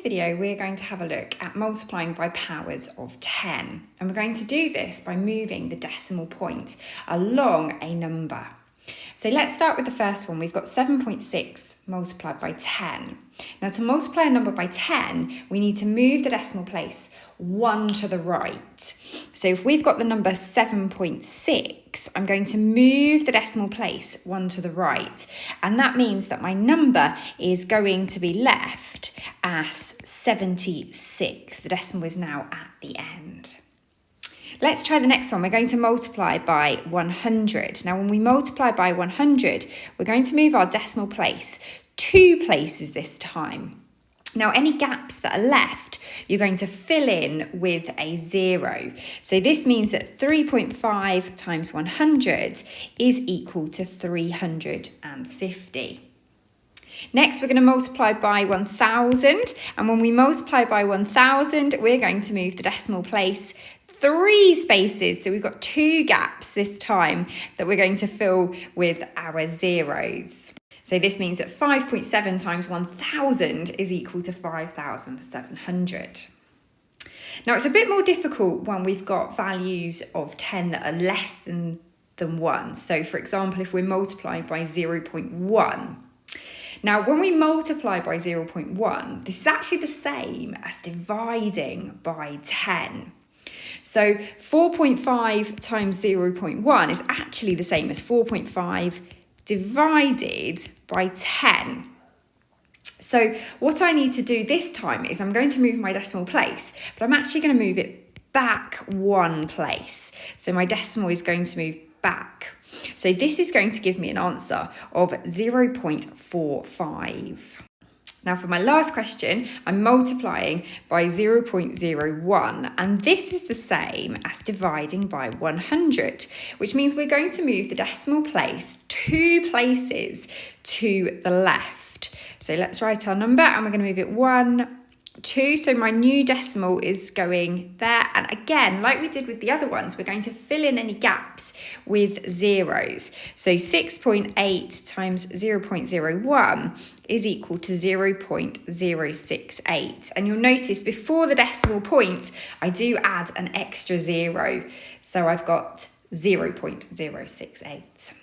video, we're going to have a look at multiplying by powers of 10. And we're going to do this by moving the decimal point along a number. So let's start with the first one. We've got 7.6 multiplied by 10. Now to multiply a number by 10, we need to move the decimal place 1 to the right. So if we've got the number 7.6, I'm going to move the decimal place 1 to the right. And that means that my number is going to be left as 76. The decimal is now at the end. Let's try the next one. We're going to multiply by 100. Now, when we multiply by 100, we're going to move our decimal place 2 places this time. Now, any gaps that are left, you're going to fill in with a 0. So this means that 3.5 times 100 is equal to 350. Next, we're going to multiply by 1,000. And when we multiply by 1,000, we're going to move the decimal place 3 spaces. So we've got 2 gaps this time that we're going to fill with our zeros. So this means that 5.7 times 1,000 is equal to 5,700. Now it's a bit more difficult when we've got values of 10 that are less than 1. So for example, if we're multiplying by 0.1. Now, when we multiply by 0.1, this is actually the same as dividing by 10. So 4.5 times 0.1 is actually the same as 4.5 divided by 10. So what I need to do this time is I'm going to move my decimal place, but I'm actually going to move it back 1 place. So my decimal is going to move back. So this is going to give me an answer of 0.45. Now for my last question, I'm multiplying by 0.01, and this is the same as dividing by 100, which means we're going to move the decimal place 2 places to the left. So let's write our number, and we're going to move it 1, 2, so my new decimal is going there, and again, like we did with the other ones, we're going to fill in any gaps with zeros. So 6.8 times 0.01 is equal to 0.068, and you'll notice before the decimal point I do add an extra 0, so I've got 0.068.